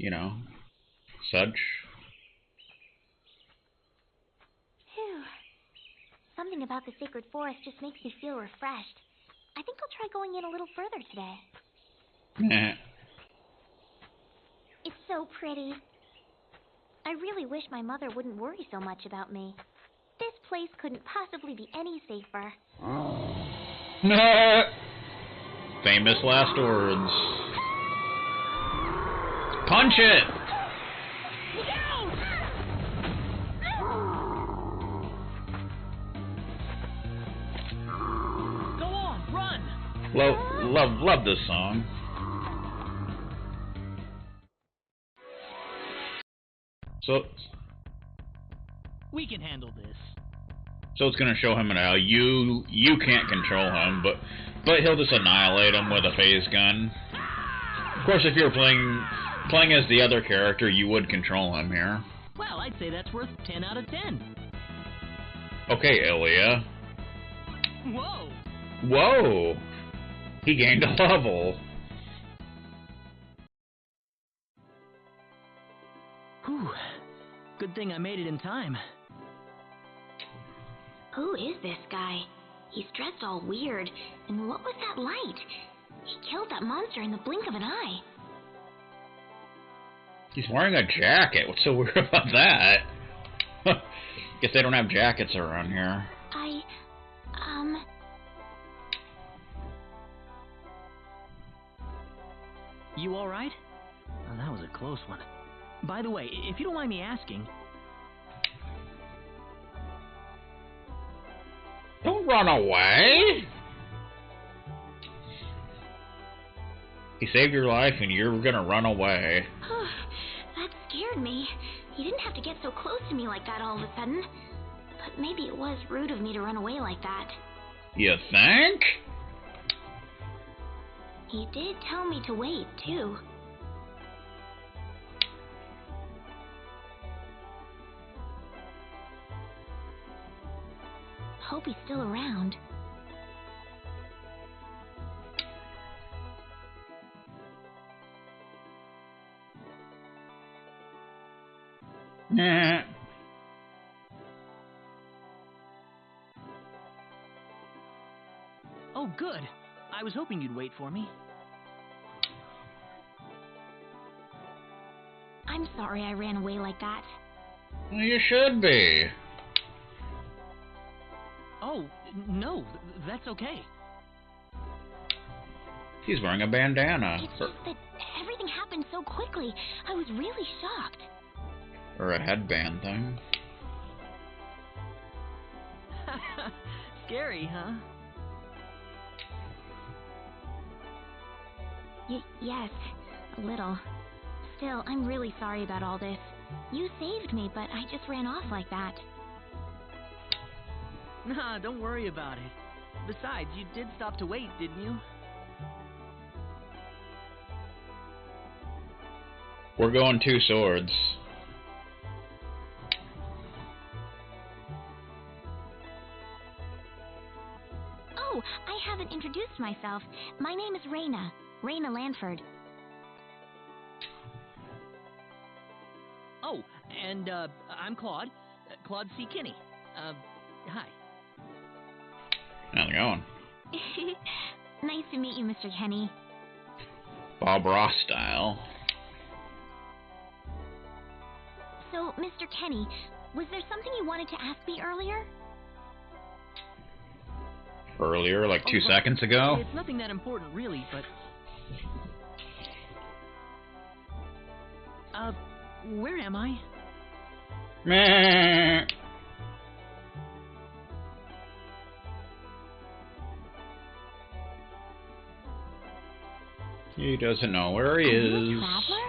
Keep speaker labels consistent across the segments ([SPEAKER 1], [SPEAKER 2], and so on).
[SPEAKER 1] you know, such.
[SPEAKER 2] Phew. Something about the sacred forest just makes me feel refreshed. I think I'll try going in a little further today.
[SPEAKER 1] Meh.
[SPEAKER 2] It's so pretty. I really wish my mother wouldn't worry so much about me. This place couldn't possibly be any safer.
[SPEAKER 1] Nah. Famous last words. Punch it!
[SPEAKER 3] Go on, run!
[SPEAKER 1] Love this song. So
[SPEAKER 3] We can handle this.
[SPEAKER 1] So it's gonna show him how you can't control him, but he'll just annihilate him with a phase gun. Of course, if you're playing as the other character, you would control him here.
[SPEAKER 3] Well, I'd say that's worth 10 out of 10.
[SPEAKER 1] Okay, Ilya.
[SPEAKER 3] Whoa!
[SPEAKER 1] Whoa! He gained a level.
[SPEAKER 3] Whew. Good thing I made it in time.
[SPEAKER 2] Who is this guy? He's dressed all weird. And what was that light? He killed that monster in the blink of an eye.
[SPEAKER 1] He's wearing a jacket. What's so weird about that? Guess they don't have jackets around here.
[SPEAKER 3] You alright? Oh, that was a close one. By the way, if you don't mind me asking...
[SPEAKER 1] Don't run away! He saved your life and you're gonna run away.
[SPEAKER 2] That scared me. He didn't have to get so close to me like that all of a sudden. But maybe it was rude of me to run away like that.
[SPEAKER 1] You think?
[SPEAKER 2] He did tell me to wait, too. Hope he's still around.
[SPEAKER 1] Nah.
[SPEAKER 3] Oh, good. I was hoping you'd wait for me.
[SPEAKER 2] I'm sorry I ran away like that.
[SPEAKER 1] Well, you should be.
[SPEAKER 3] Oh, no, that's okay.
[SPEAKER 1] He's wearing a bandana.
[SPEAKER 2] It's just that everything happened so quickly. I was really shocked.
[SPEAKER 1] Or a headband thing.
[SPEAKER 3] Scary, huh?
[SPEAKER 2] Yes, a little. Still, I'm really sorry about all this. You saved me, but I just ran off like that.
[SPEAKER 3] Nah, don't worry about it. Besides, you did stop to wait, didn't you?
[SPEAKER 1] We're going 2 swords.
[SPEAKER 2] Oh, I haven't introduced myself. My name is Raina. Raina Lanford.
[SPEAKER 3] Oh, and, I'm Claude. Claude C. Kinney. Hi.
[SPEAKER 1] How's it going?
[SPEAKER 2] Nice to meet you, Mr. Kenny.
[SPEAKER 1] Bob Ross style.
[SPEAKER 2] So, Mr. Kenny, was there something you wanted to ask me earlier?
[SPEAKER 1] Earlier, like 2
[SPEAKER 3] Oh,
[SPEAKER 1] seconds ago?
[SPEAKER 3] It's nothing that important, really, but... where am I?
[SPEAKER 1] Meh. He doesn't know where he
[SPEAKER 2] Are you a
[SPEAKER 1] is.
[SPEAKER 2] traveler?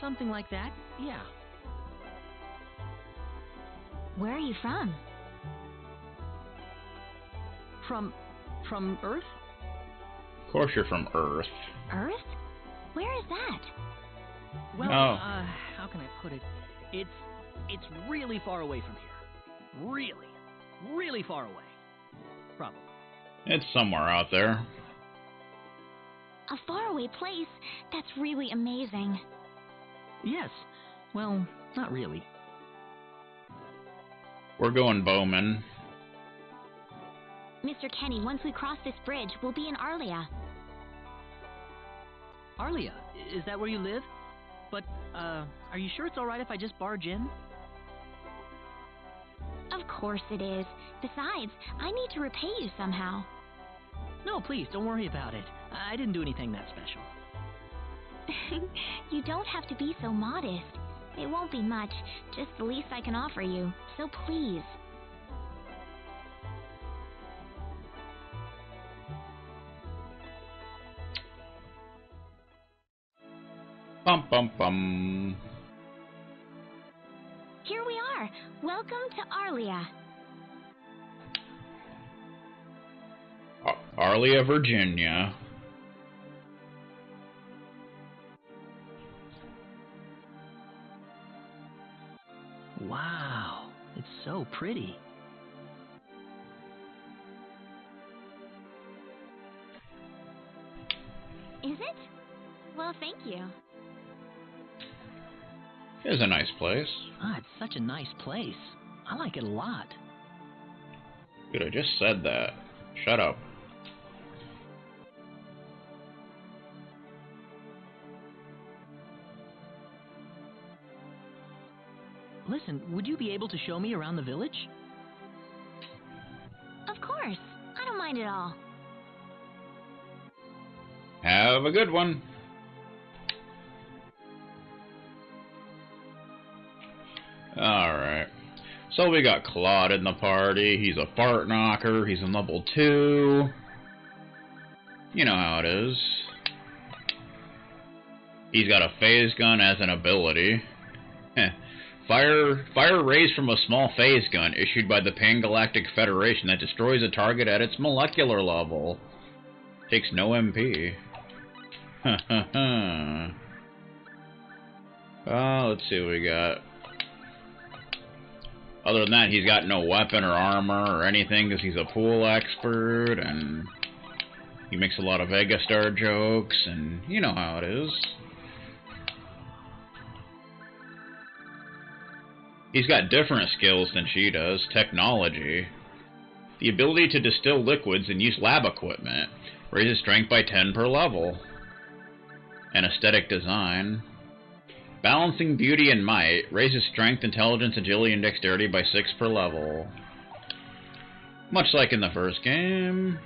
[SPEAKER 3] Something like that, yeah.
[SPEAKER 2] Where are you from?
[SPEAKER 3] From Earth?
[SPEAKER 1] Of course you're from Earth.
[SPEAKER 2] Earth? Where is that?
[SPEAKER 3] Well,
[SPEAKER 1] Oh.
[SPEAKER 3] How can I put it? It's really far away from here. Really, really far away. Probably.
[SPEAKER 1] It's somewhere out there.
[SPEAKER 2] A faraway place? That's really amazing.
[SPEAKER 3] Yes. Well, not really.
[SPEAKER 1] We're going Bowman.
[SPEAKER 2] Mr. Kenny, once we cross this bridge, we'll be in Arlia.
[SPEAKER 3] Arlia, is that where you live? But, are you sure it's alright if I just barge in?
[SPEAKER 2] Of course it is. Besides, I need to repay you somehow.
[SPEAKER 3] No, please, don't worry about it. I didn't do anything that special.
[SPEAKER 2] You don't have to be so modest. It won't be much, just the least I can offer you. So please.
[SPEAKER 1] Bum bum bum.
[SPEAKER 2] Here we are. Welcome to Arlia.
[SPEAKER 1] Arlia, Virginia.
[SPEAKER 3] Wow, it's so pretty.
[SPEAKER 2] Is it? Well, thank you.
[SPEAKER 1] It's a nice place.
[SPEAKER 3] Ah, it's such a nice place. I like it a lot.
[SPEAKER 1] Dude, I just said that. Shut up.
[SPEAKER 3] Listen, would you be able to show me around the village?
[SPEAKER 2] Of course. I don't mind at all.
[SPEAKER 1] Have a good one. Alright. So we got Claude in the party. He's a fart knocker. He's in level 2. You know how it is. He's got a phase gun as an ability. Fire raised from a small phase gun issued by the Pan-Galactic Federation that destroys a target at its molecular level. Takes no MP. Let's see what we got. Other than that, he's got no weapon or armor or anything because he's a pool expert, and he makes a lot of Vegastar jokes, and you know how it is. He's got different skills than she does. Technology. The ability to distill liquids and use lab equipment. Raises strength by 10 per level. And aesthetic design. Balancing beauty and might. Raises strength, intelligence, agility, and dexterity by 6 per level. Much like in the first game.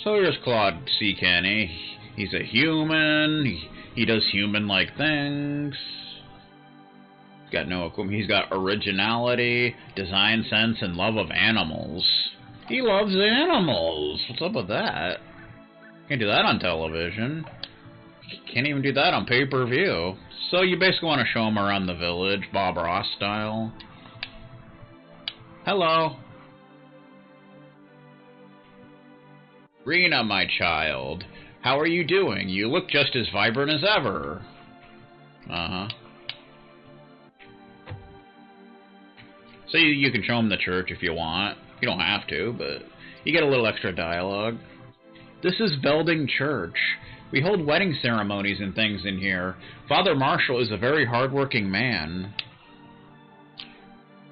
[SPEAKER 1] So here's Claude C. Kenny. He's a human. He does human-like things. He's got no equipment. He's got originality, design sense, and love of animals. He loves animals. What's up with that? Can't do that on television. Can't even do that on pay-per-view. So you basically want to show him around the village, Bob Ross style. Hello. Rena, my child. How are you doing? You look just as vibrant as ever. Uh-huh. So you can show him the church if you want. You don't have to, but you get a little extra dialogue. This is Velding Church. We hold wedding ceremonies and things in here. Father Marshall is a very hardworking man.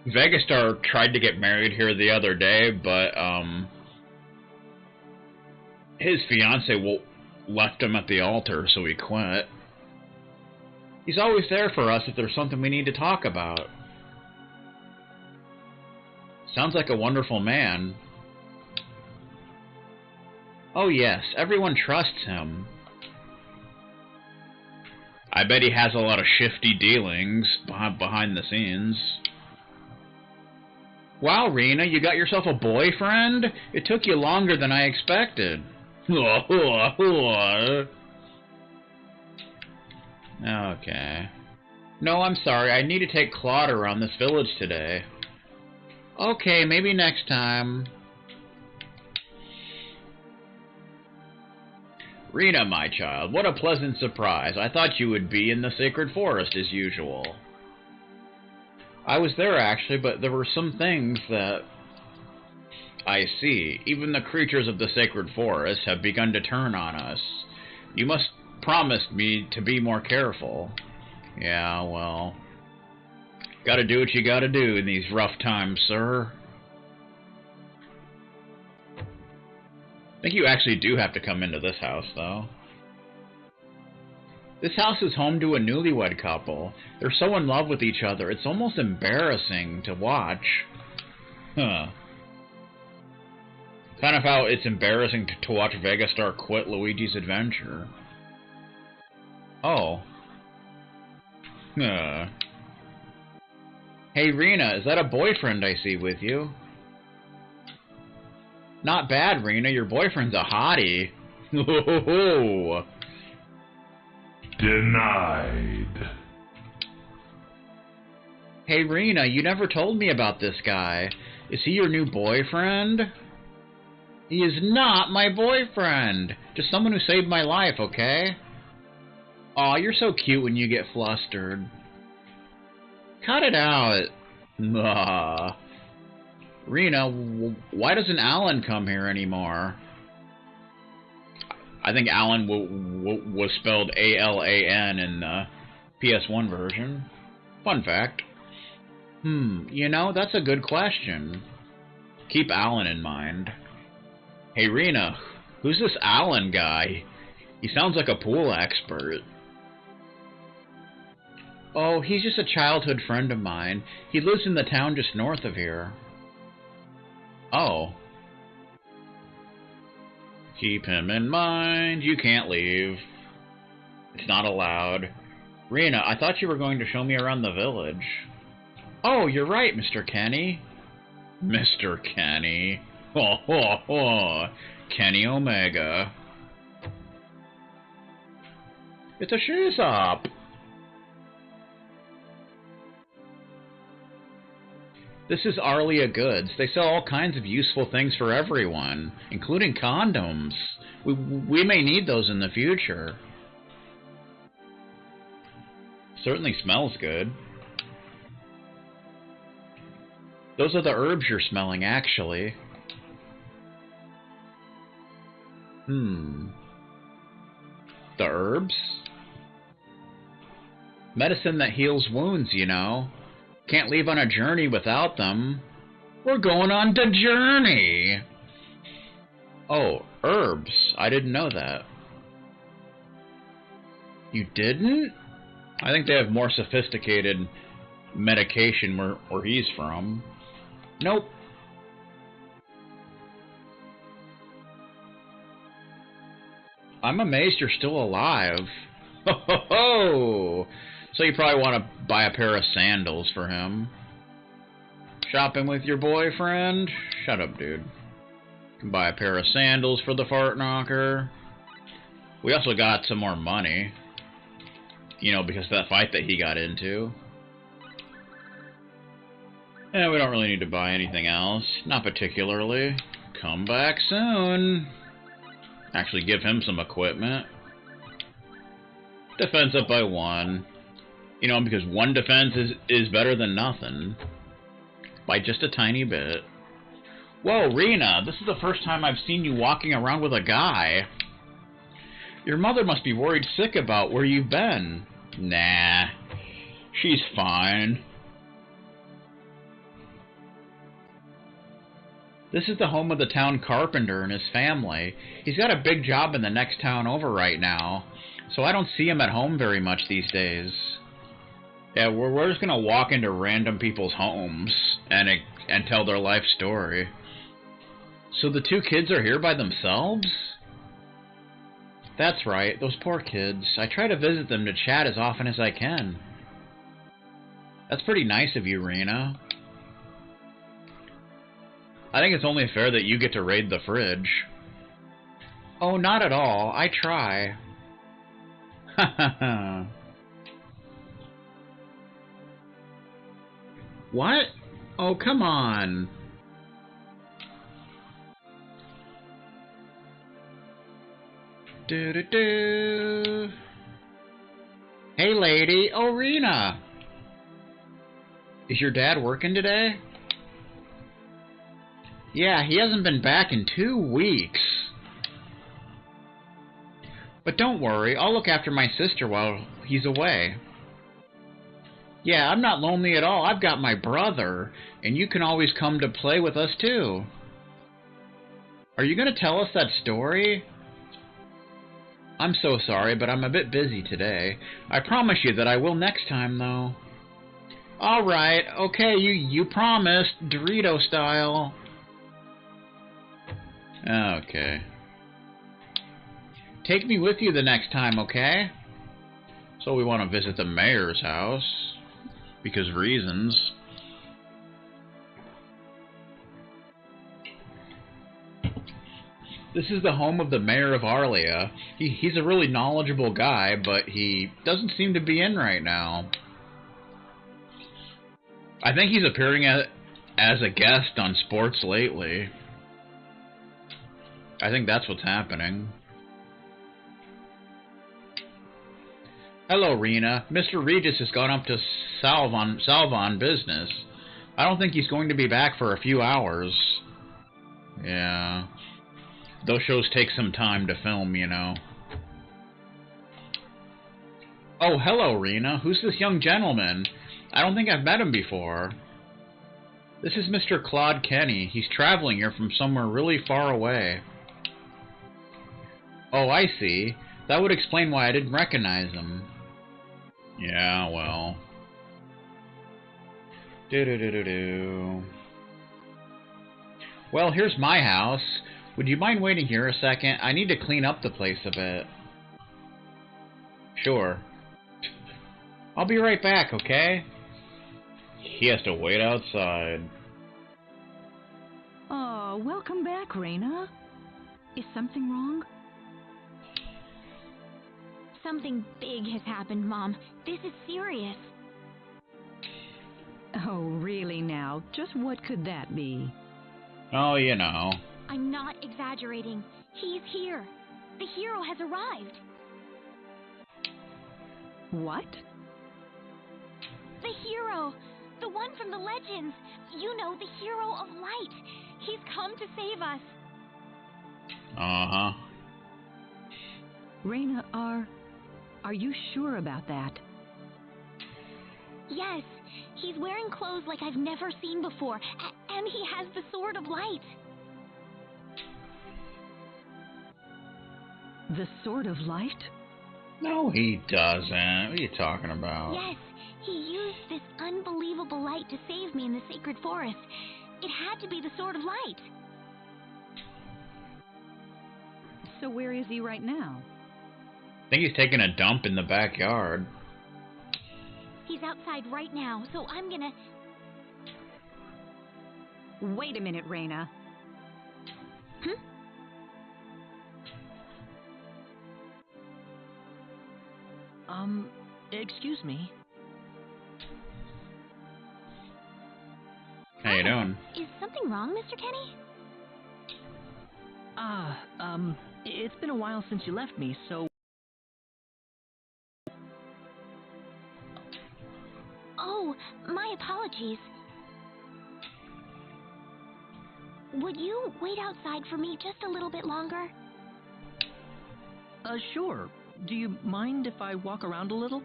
[SPEAKER 1] Vegastar tried to get married here the other day, but his fiancée left him at the altar, so he quit. He's always there for us if there's something we need to talk about. Sounds like a wonderful man. Oh yes, everyone trusts him. I bet he has a lot of shifty dealings behind the scenes. Wow, Rena, you got yourself a boyfriend? It took you longer than I expected. Okay. No, I'm sorry. I need to take Claude around this village today. Okay, maybe next time. Rena, my child, what a pleasant surprise. I thought you would be in the Sacred Forest as usual. I was there, actually, but there were some things that I see. Even the creatures of the sacred forest have begun to turn on us. You must promise me to be more careful. Yeah, well... Gotta do what you gotta do in these rough times, sir. I think you actually do have to come into this house, though. This house is home to a newlywed couple. They're so in love with each other, it's almost embarrassing to watch. Huh. Kind of how it's embarrassing to watch Vegastar quit Luigi's Adventure. Oh. Huh. Hey, Rena, is that a boyfriend I see with you? Not bad, Rena. Your boyfriend's a hottie. Oh.
[SPEAKER 4] Denied.
[SPEAKER 1] Hey, Rena, you never told me about this guy. Is he your new boyfriend? He is not my boyfriend. Just someone who saved my life, okay? Aw, you're so cute when you get flustered. Cut it out. Aw. Rena, why doesn't Alan come here anymore? I think Alan was spelled A-L-A-N in the PS1 version. Fun fact. You know, that's a good question. Keep Alan in mind. Hey, Rena, who's this Alan guy? He sounds like a pool expert. Oh, he's just a childhood friend of mine. He lives in the town just north of here. Oh. Keep him in mind. You can't leave. It's not allowed. Rena, I thought you were going to show me around the village. Oh, you're right, Mr. Kenny. Mr. Kenny. Oh, oh, oh. Kenny Omega. It's a shoe shop. This is Arlia Goods. They sell all kinds of useful things for everyone, including condoms. We may need those in the future. Certainly smells good. Those are the herbs you're smelling, actually. The herbs? Medicine that heals wounds, you know. Can't leave on a journey without them. We're going on the journey! Oh, herbs. I didn't know that. You didn't? I think they have more sophisticated medication where he's from. Nope. I'm amazed you're still alive. Ho ho ho! So you probably want to buy a pair of sandals for him. Shopping with your boyfriend? Shut up, dude. You can buy a pair of sandals for the fart knocker. We also got some more money. You know, because of that fight that he got into. And we don't really need to buy anything else. Not particularly. Come back soon. Actually give him some equipment. Defense up by 1. You know, because 1 defense is better than nothing. By just a tiny bit. Whoa, Rena, this is the first time I've seen you walking around with a guy. Your mother must be worried sick about where you've been. Nah, she's fine. This is the home of the town carpenter and his family. He's got a big job in the next town over right now, so I don't see him at home very much these days. Yeah, we're just gonna walk into random people's homes and tell their life story. So the 2 kids are here by themselves? That's right, those poor kids. I try to visit them to chat as often as I can. That's pretty nice of you, Rena. I think it's only fair that you get to raid the fridge. Oh, not at all. I try. Ha ha ha. What? Oh, come on. Do-do-do. Hey, lady. Oh, Rena. Is your dad working today? Yeah, he hasn't been back in 2 weeks. But don't worry, I'll look after my sister while he's away. Yeah, I'm not lonely at all. I've got my brother, and you can always come to play with us too. Are you going to tell us that story? I'm so sorry, but I'm a bit busy today. I promise you that I will next time, though. Alright, okay, you promised, Dorito style. Okay. Take me with you the next time, okay? So we want to visit the mayor's house. Because reasons. This is the home of the mayor of Arlia. He's a really knowledgeable guy, but he doesn't seem to be in right now. I think he's appearing as a guest on Sports lately. I think that's what's happening. Hello, Rena. Mr. Regis has gone up to Salvon business. I don't think he's going to be back for a few hours. Yeah. Those shows take some time to film, you know. Oh, hello, Rena. Who's this young gentleman? I don't think I've met him before. This is Mr. Claude Kenny. He's traveling here from somewhere really far away. Oh, I see. That would explain why I didn't recognize him. Yeah, well. Well, here's my house. Would you mind waiting here a second? I need to clean up the place a bit. Sure. I'll be right back, okay? He has to wait outside.
[SPEAKER 4] Oh, welcome back, Rena. Is something wrong?
[SPEAKER 2] Something big has happened, Mom. This is serious.
[SPEAKER 4] Oh, really now? Just what could that be?
[SPEAKER 1] Oh, you know.
[SPEAKER 2] I'm not exaggerating. He's here. The hero has arrived.
[SPEAKER 4] What?
[SPEAKER 2] The hero! The one from the legends! You know, the hero of light! He's come to save us!
[SPEAKER 1] Uh-huh.
[SPEAKER 4] Rena, are you sure about that?
[SPEAKER 2] Yes, he's wearing clothes like I've never seen before, and he has the Sword of Light.
[SPEAKER 4] The Sword of Light?
[SPEAKER 1] No, he doesn't. What are you talking about?
[SPEAKER 2] Yes, he used this unbelievable light to save me in the sacred forest. It had to be the Sword of Light.
[SPEAKER 4] So where is he right now?
[SPEAKER 1] I think he's taking a dump in the backyard.
[SPEAKER 2] He's outside right now, so I'm gonna...
[SPEAKER 4] Wait a minute, Rena.
[SPEAKER 3] Excuse me.
[SPEAKER 1] How you doing?
[SPEAKER 2] Is something wrong, Mr. Kenny?
[SPEAKER 3] It's been a while since you left me, so...
[SPEAKER 2] Oh, my apologies. Would you wait outside for me just a little bit longer?
[SPEAKER 3] Sure. Do you mind if I walk around a little?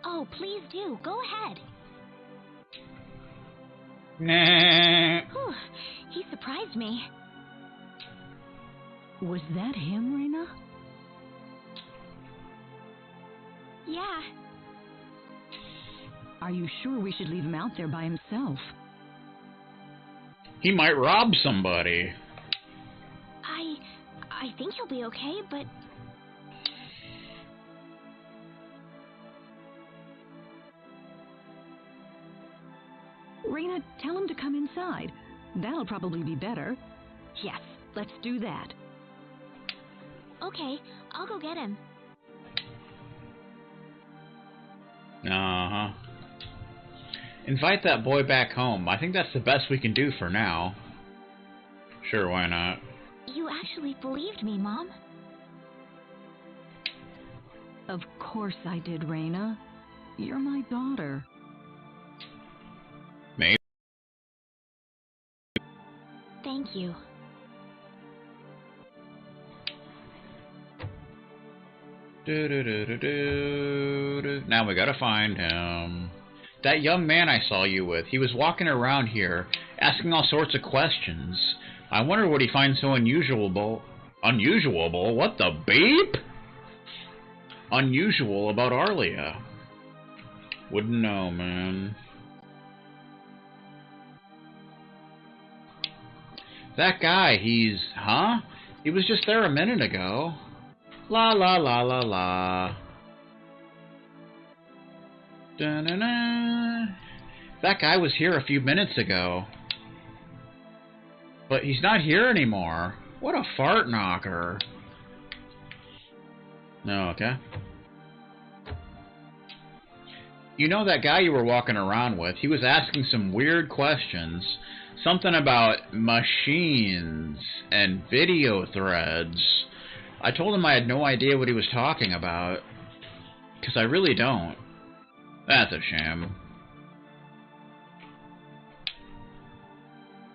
[SPEAKER 2] Oh, please do. Go ahead.
[SPEAKER 1] Nah.
[SPEAKER 2] Whew, he surprised me.
[SPEAKER 4] Was that him, Rena?
[SPEAKER 2] Yeah.
[SPEAKER 4] Are you sure we should leave him out there by himself?
[SPEAKER 1] He might rob somebody.
[SPEAKER 2] I think he'll be okay, but...
[SPEAKER 4] Rena, tell him to come inside. That'll probably be better. Yes, let's do that.
[SPEAKER 2] Okay, I'll go get him.
[SPEAKER 1] Uh-huh. Invite that boy back home. I think that's the best we can do for now. Sure, why not?
[SPEAKER 2] You actually believed me, Mom.
[SPEAKER 4] Of course I did, Rena. You're my daughter.
[SPEAKER 2] Thank you.
[SPEAKER 1] Now we gotta find him. That young man I saw you with, he was walking around here, asking all sorts of questions. I wonder what he finds so unusual. Unusual? What the beep? Unusual about Arlia. Wouldn't know, man. That guy, he's... Huh? He was just there a minute ago. La la la la la. Da-na-na. That guy was here a few minutes ago. But he's not here anymore. What a fart knocker. No, okay. You know that guy you were walking around with, he was asking some weird questions. Something about machines and video threads. I told him I had no idea what he was talking about. 'Cause I really don't. That's a shame.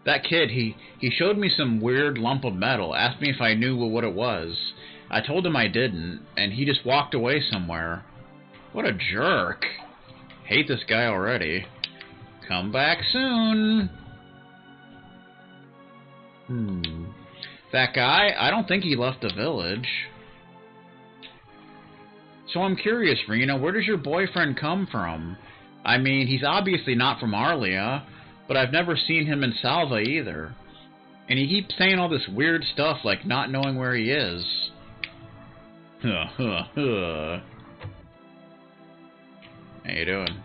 [SPEAKER 1] That kid, he showed me some weird lump of metal, asked me if I knew what it was. I told him I didn't, and he just walked away somewhere. What a jerk. Hate this guy already. Come back soon. That guy, I don't think he left the village. So I'm curious, Rena, where does your boyfriend come from? I mean, he's obviously not from Arlia, but I've never seen him in Salva either. And he keeps saying all this weird stuff like not knowing where he is. How you doing?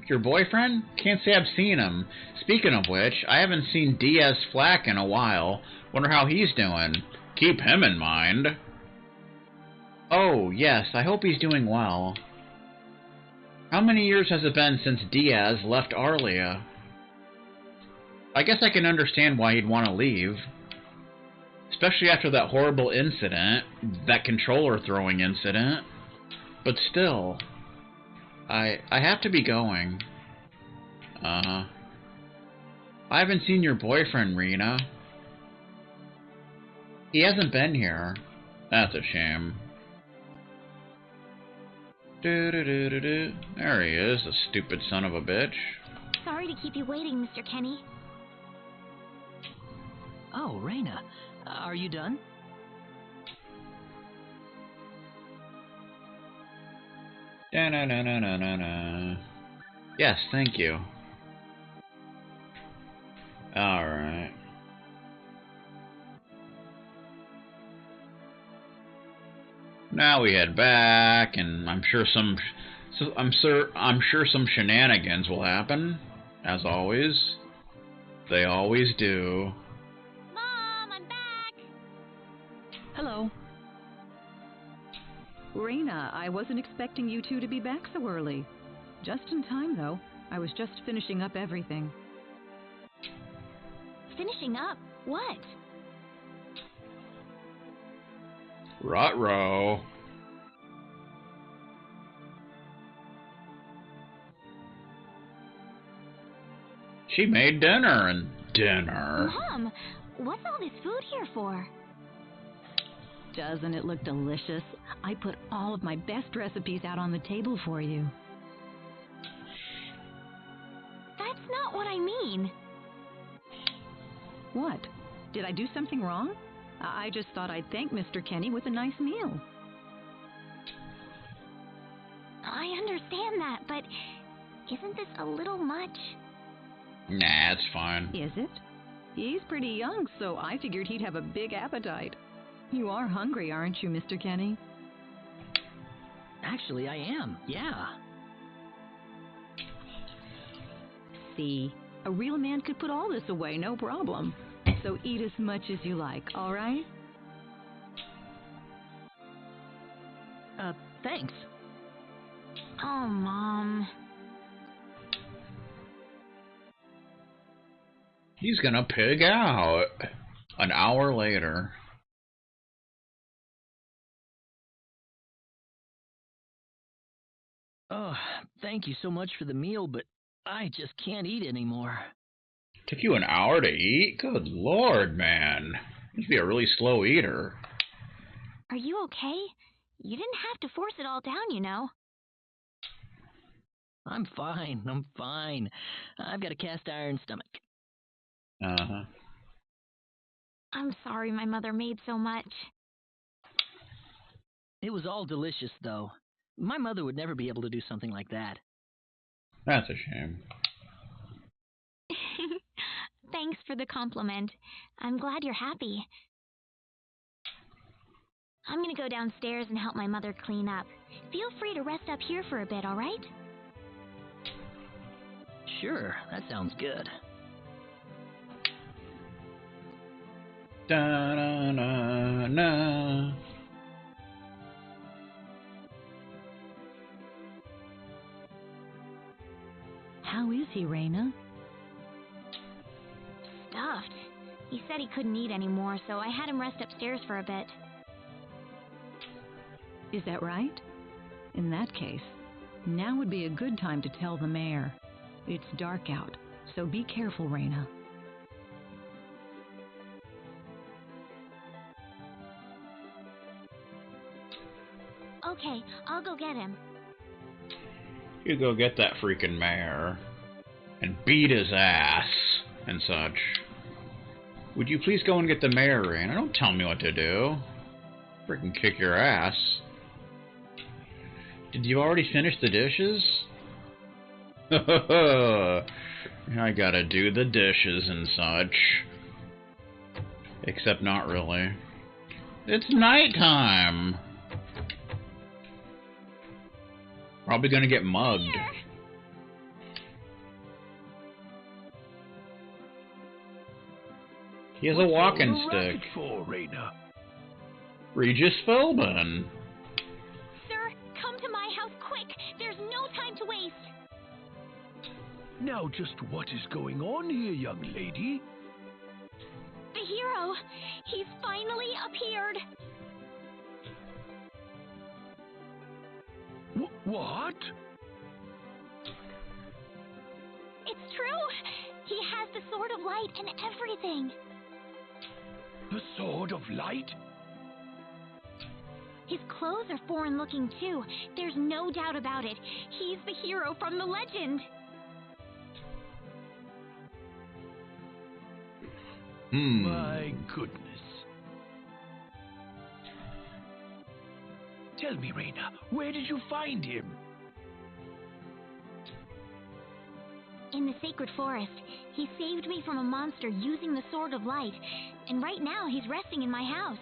[SPEAKER 1] Your boyfriend? Can't say I've seen him. Speaking of which, I haven't seen Diaz Flack in a while. Wonder how he's doing. Keep him in mind. Oh, yes, I hope he's doing well. How many years has it been since Diaz left Arlia? I guess I can understand why he'd want to leave. Especially after that horrible incident, that controller throwing incident. But still, I have to be going. I haven't seen your boyfriend, Rena. He hasn't been here. That's a shame. There he is, the stupid son of a bitch.
[SPEAKER 2] Sorry to keep you waiting, Mr. Kenny.
[SPEAKER 3] Oh, Rena, are you done?
[SPEAKER 1] Da-na-na-na-na-na. Yes, thank you. Alright. Now we head back, and I'm sure some shenanigans will happen, as always. They always do.
[SPEAKER 2] Mom, I'm back!
[SPEAKER 4] Hello. Rena, I wasn't expecting you two to be back so early. Just in time, though. I was just finishing up everything.
[SPEAKER 2] Finishing up? What?
[SPEAKER 1] Ruh-roh. She made dinner and dinner.
[SPEAKER 2] Mom, what's all this food here for?
[SPEAKER 4] Doesn't it look delicious? I put all of my best recipes out on the table for you.
[SPEAKER 2] That's not what I mean.
[SPEAKER 4] What? Did I do something wrong? I just thought I'd thank Mr. Kenny with a nice meal.
[SPEAKER 2] I understand that, but isn't this a little much?
[SPEAKER 1] Nah, it's fine.
[SPEAKER 4] Is it? He's pretty young, so I figured he'd have a big appetite. You are hungry, aren't you, Mr. Kenny?
[SPEAKER 3] Actually, I am, yeah.
[SPEAKER 4] See, a real man could put all this away, no problem. So eat as much as you like, all right?
[SPEAKER 3] Thanks.
[SPEAKER 2] Oh, Mom.
[SPEAKER 1] He's gonna pig out. An hour later.
[SPEAKER 3] Oh, thank you so much for the meal, but I just can't eat anymore.
[SPEAKER 1] Took you an hour to eat? Good lord, man. You must be a really slow eater.
[SPEAKER 2] Are you okay? You didn't have to force it all down, you know.
[SPEAKER 3] I'm fine. I'm fine. I've got a cast iron stomach.
[SPEAKER 1] Uh-huh.
[SPEAKER 2] I'm sorry my mother made so much.
[SPEAKER 3] It was all delicious, though. My mother would never be able to do something like that.
[SPEAKER 1] That's a shame.
[SPEAKER 2] Thanks for the compliment. I'm glad you're happy. I'm gonna go downstairs and help my mother clean up. Feel free to rest up here for a bit, all right?
[SPEAKER 3] Sure, that sounds good.
[SPEAKER 1] Da-na-na-na.
[SPEAKER 4] How is he, Raina?
[SPEAKER 2] Stuffed. He said he couldn't eat anymore, so I had him rest upstairs for a bit.
[SPEAKER 4] Is that right? In that case, now would be a good time to tell the mayor. It's dark out, so be careful, Raina.
[SPEAKER 2] Okay, I'll go get him.
[SPEAKER 1] You go get that freaking mayor and beat his ass and such. Would you please go and get the mayor in? Don't tell me what to do. Freaking kick your ass. Did you already finish the dishes? I gotta do the dishes and such. Except not really. It's nighttime. Probably gonna get mugged.
[SPEAKER 2] Here.
[SPEAKER 1] He has a walking
[SPEAKER 5] What's all the
[SPEAKER 1] stick.
[SPEAKER 5] racket for, Raina?
[SPEAKER 1] Regis Philbin.
[SPEAKER 2] Sir, come to my house quick. There's no time to waste.
[SPEAKER 5] Now, just what is going on here, young lady?
[SPEAKER 2] The hero. He's finally appeared.
[SPEAKER 5] What?
[SPEAKER 2] It's true. He has the Sword of Light and everything.
[SPEAKER 5] The Sword of Light?
[SPEAKER 2] His clothes are foreign looking too. There's no doubt about it. He's the hero from the legend.
[SPEAKER 5] My goodness. Tell me, Raina, where did you find him?
[SPEAKER 2] In the sacred forest, he saved me from a monster using the Sword of Light, and right now he's resting in my house.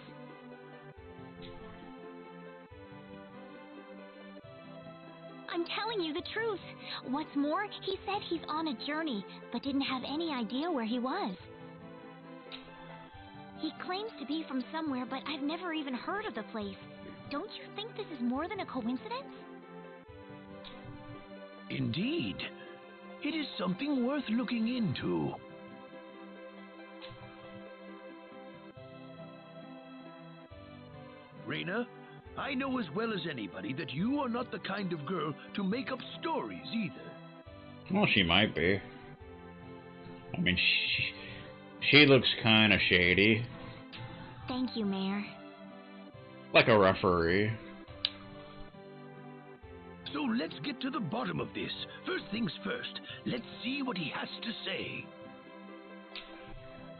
[SPEAKER 2] I'm telling you the truth. What's more, he said he's on a journey, but didn't have any idea where he was. He claims to be from somewhere, but I've never even heard of the place. Don't you think this is more than a coincidence?
[SPEAKER 5] Indeed. It is something worth looking into. Raina, I know as well as anybody that you are not the kind of girl to make up stories either.
[SPEAKER 1] Well, she might be. I mean, she looks kind of shady.
[SPEAKER 2] Thank you, Mayor.
[SPEAKER 1] Like a referee.
[SPEAKER 5] So let's get to the bottom of this. First things first, let's see what he has to say.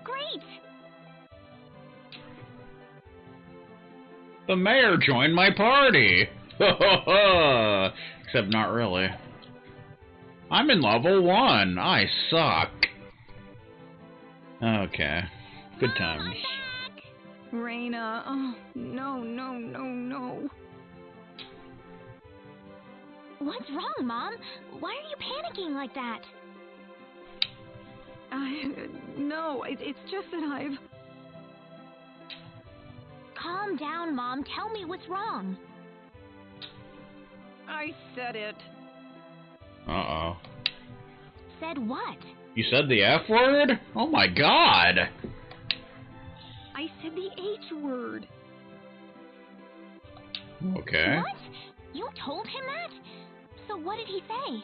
[SPEAKER 2] Great!
[SPEAKER 1] The mayor joined my party! Except not really. I'm in level 1. I suck. Okay. Good times.
[SPEAKER 2] I'm back!
[SPEAKER 4] Raina, oh, no, no, no, no.
[SPEAKER 2] What's wrong, Mom? Why are you panicking like that?
[SPEAKER 4] No, it's just that I've...
[SPEAKER 2] Calm down, Mom. Tell me what's wrong.
[SPEAKER 4] I said it.
[SPEAKER 1] Uh-oh.
[SPEAKER 2] Said what?
[SPEAKER 1] You said the F word? Oh my god!
[SPEAKER 4] I said the H word.
[SPEAKER 1] Okay.
[SPEAKER 2] What? You told him that? So what did he say?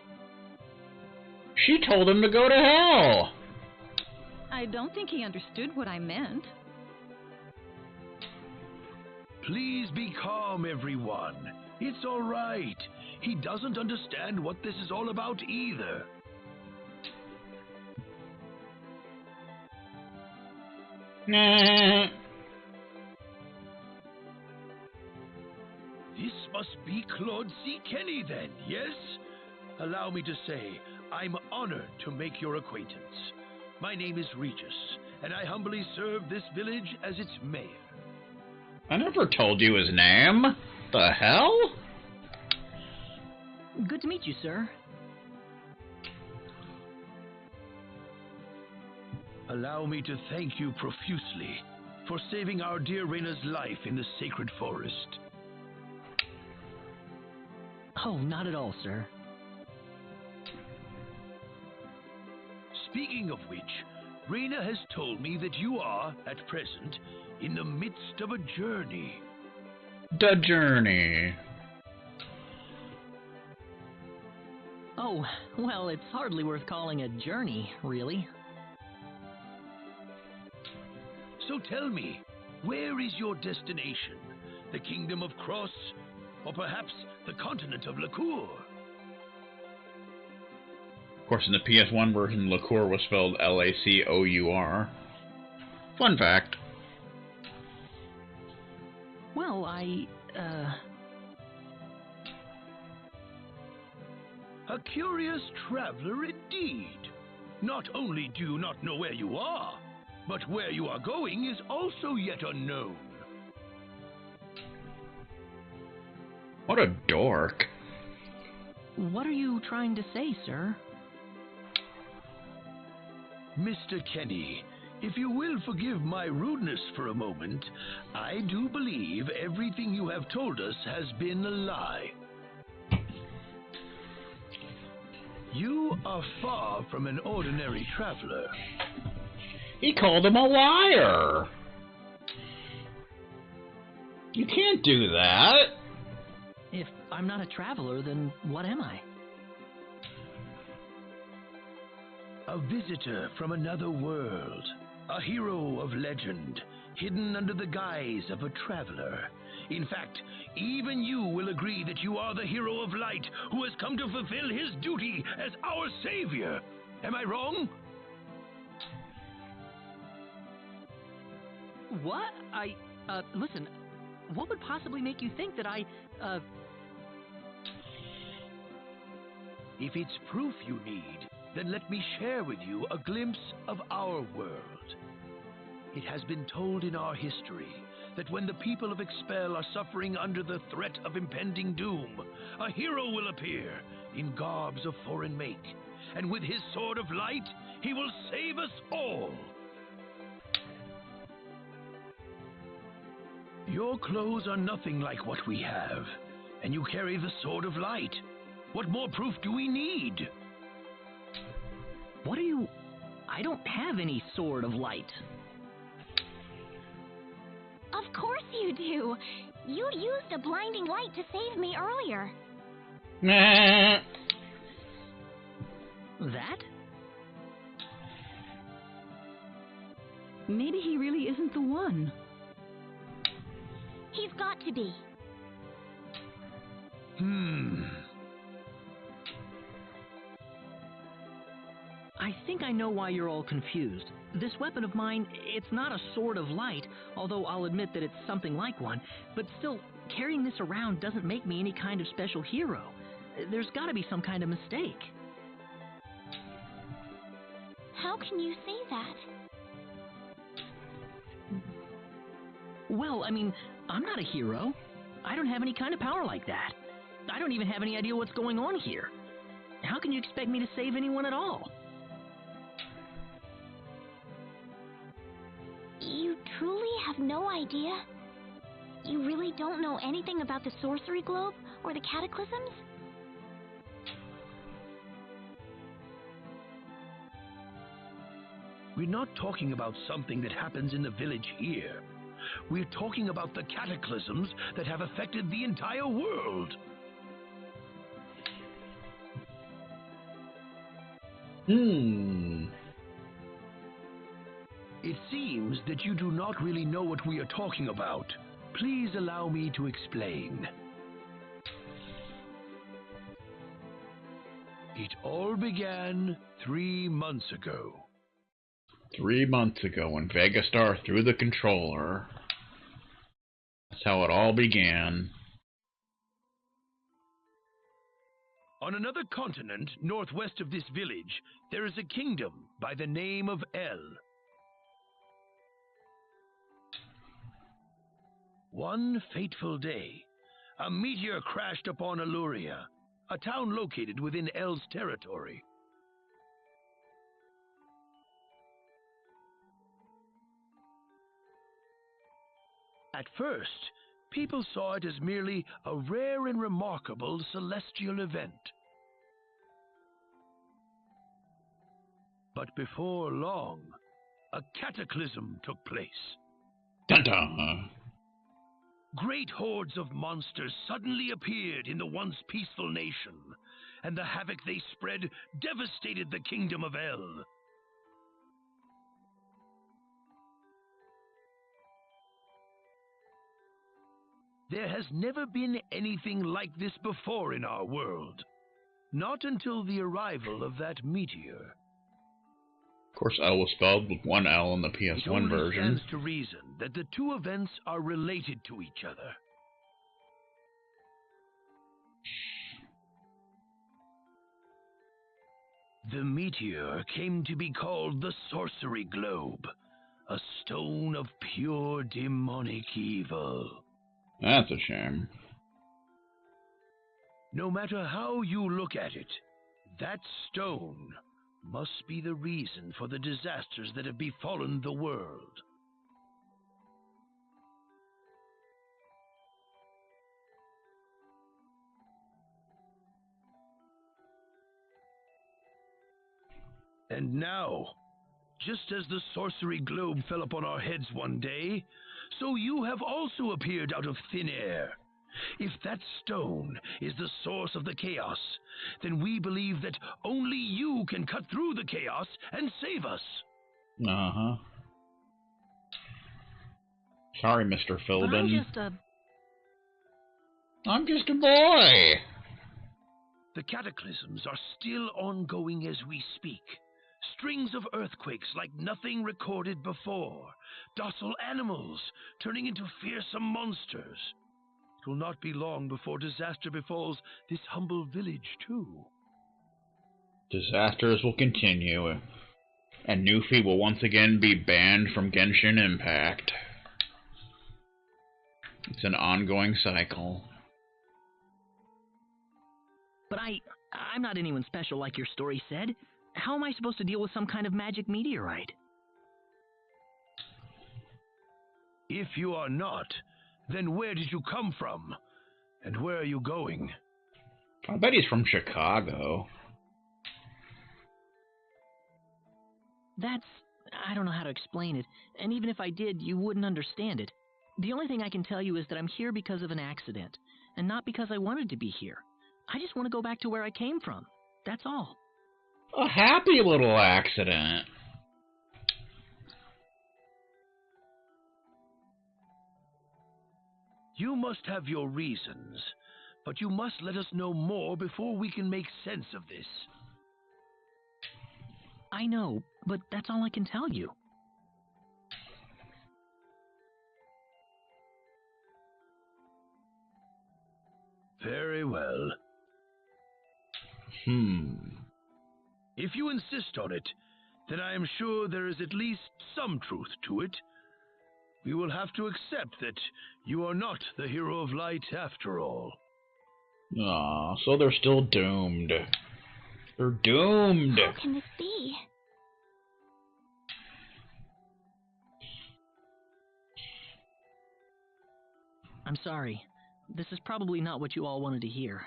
[SPEAKER 1] She told him to go to hell!
[SPEAKER 4] I don't think he understood what I meant.
[SPEAKER 5] Please be calm, everyone. It's all right. He doesn't understand what this is all about either.
[SPEAKER 1] Nah.
[SPEAKER 5] This must be Claude C. Kenny then, yes? Allow me to say, I'm honored to make your acquaintance. My name is Regis, and I humbly serve this village as its mayor.
[SPEAKER 1] I never told you his name. The hell?
[SPEAKER 3] Good to meet you, sir.
[SPEAKER 5] Allow me to thank you profusely for saving our dear Reina's life in the sacred forest.
[SPEAKER 3] Oh, not at all, sir.
[SPEAKER 5] Speaking of which, Reina has told me that you are, at present, in the midst of a journey.
[SPEAKER 1] The journey.
[SPEAKER 3] Oh, well, it's hardly worth calling a journey, really.
[SPEAKER 5] So tell me, where is your destination? The Kingdom of Cross? Or perhaps the continent of Lacour?
[SPEAKER 1] Of course, in the PS1 version, Lacour was spelled Lacour. Fun fact.
[SPEAKER 3] Well,
[SPEAKER 5] A curious traveler indeed. Not only do you not know where you are, but where you are going is also yet unknown.
[SPEAKER 1] What a dork.
[SPEAKER 3] What are you trying to say, sir?
[SPEAKER 5] Mr. Kenny, if you will forgive my rudeness for a moment, I do believe everything you have told us has been a lie. You are far from an ordinary traveler.
[SPEAKER 1] He called him a liar. You can't do that.
[SPEAKER 3] If I'm not a traveler, then what am I?
[SPEAKER 5] A visitor from another world. A hero of legend, hidden under the guise of a traveler. In fact, even you will agree that you are the hero of light who has come to fulfill his duty as our savior. Am I wrong?
[SPEAKER 3] What? Listen, what would possibly make you think that
[SPEAKER 5] If it's proof you need, then let me share with you a glimpse of our world. It has been told in our history that when the people of Expel are suffering under the threat of impending doom, a hero will appear in garbs of foreign make, and with his sword of light, he will save us all. Your clothes are nothing like what we have, and you carry the sword of light. What more proof do we need?
[SPEAKER 3] What are you... I don't have any sword of light.
[SPEAKER 2] Of course you do. You used a blinding light to save me earlier.
[SPEAKER 1] Nah.
[SPEAKER 3] That?
[SPEAKER 4] Maybe he really isn't the one.
[SPEAKER 2] He's got to be.
[SPEAKER 3] I think I know why you're all confused. This weapon of mine, it's not a sword of light, although I'll admit that it's something like one, but still, carrying this around doesn't make me any kind of special hero. There's gotta be some kind of mistake.
[SPEAKER 2] How can you say that?
[SPEAKER 3] Well, I mean, I'm not a hero. I don't have any kind of power like that. I don't even have any idea what's going on here. How can you expect me to save anyone at all?
[SPEAKER 2] You truly have no idea? You really don't know anything about the sorcery globe or the cataclysms?
[SPEAKER 5] We're not talking about something that happens in the village here. We're talking about the cataclysms that have affected the entire world. It seems that you do not really know what we are talking about. Please allow me to explain. It all began 3 months ago.
[SPEAKER 1] 3 months ago when Vegastar threw the controller. That's how it all began.
[SPEAKER 5] On another continent, northwest of this village, there is a kingdom by the name of El. One fateful day, a meteor crashed upon Aluria, a town located within El's territory. At first, people saw it as merely a rare and remarkable celestial event. But before long, a cataclysm took place.
[SPEAKER 1] Dun-dun.
[SPEAKER 5] Great hordes of monsters suddenly appeared in the once peaceful nation, and the havoc they spread devastated the kingdom of El. There has never been anything like this before in our world. Not until the arrival of that meteor.
[SPEAKER 1] Of course, L was spelled with one L in the PS1
[SPEAKER 5] It only
[SPEAKER 1] version.
[SPEAKER 5] stands to reason that the two events are related to each other. The meteor came to be called the Sorcery Globe, a stone of pure demonic evil.
[SPEAKER 1] That's a shame.
[SPEAKER 5] No matter how you look at it, that stone must be the reason for the disasters that have befallen the world. And now, just as the sorcery globe fell upon our heads one day, so you have also appeared out of thin air. If that stone is the source of the chaos, then we believe that only you can cut through the chaos and save us.
[SPEAKER 1] Uh-huh. Sorry, Mr.
[SPEAKER 3] But
[SPEAKER 1] Philbin. I'm just a boy.
[SPEAKER 5] The cataclysms are still ongoing as we speak. Strings of earthquakes like nothing recorded before. Docile animals turning into fearsome monsters. It will not be long before disaster befalls this humble village, too.
[SPEAKER 1] Disasters will continue, and Newfie will once again be banned from Genshin Impact. It's an ongoing cycle.
[SPEAKER 3] But I'm not anyone special like your story said. How am I supposed to deal with some kind of magic meteorite?
[SPEAKER 5] If you are not, then where did you come from? And where are you going?
[SPEAKER 1] I bet he's from Chicago.
[SPEAKER 3] I don't know how to explain it, and even if I did, you wouldn't understand it. The only thing I can tell you is that I'm here because of an accident, and not because I wanted to be here. I just want to go back to where I came from. That's all.
[SPEAKER 1] A happy little accident.
[SPEAKER 5] You must have your reasons, but you must let us know more before we can make sense of this.
[SPEAKER 3] I know, but that's all I can tell you.
[SPEAKER 5] Very well. If you insist on it, then I am sure there is at least some truth to it. We will have to accept that you are not the hero of light after all.
[SPEAKER 1] Aw, so they're still doomed. They're doomed!
[SPEAKER 2] How can this be?
[SPEAKER 3] I'm sorry. This is probably not what you all wanted to hear.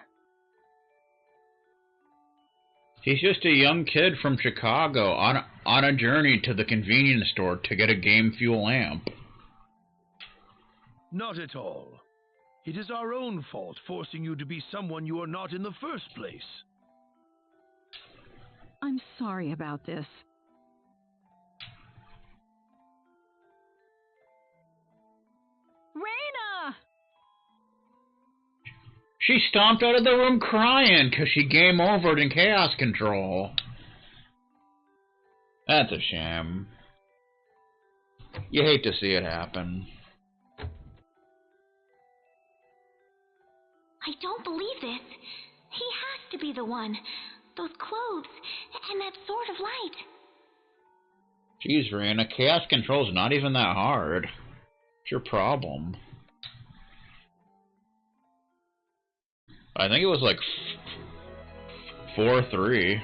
[SPEAKER 1] He's just a young kid from Chicago on a journey to the convenience store to get a game fuel lamp.
[SPEAKER 5] Not at all. It is our own fault forcing you to be someone you are not in the first place.
[SPEAKER 4] I'm sorry about this.
[SPEAKER 1] She stomped out of the room crying because she game overed in Chaos Control. That's a shame. You hate to see it happen.
[SPEAKER 2] I don't believe this. He has to be the one. Those clothes, and that sword of light.
[SPEAKER 1] Jeez, Rena, Chaos Control's not even that hard. What's your problem? I think it was like 4-3.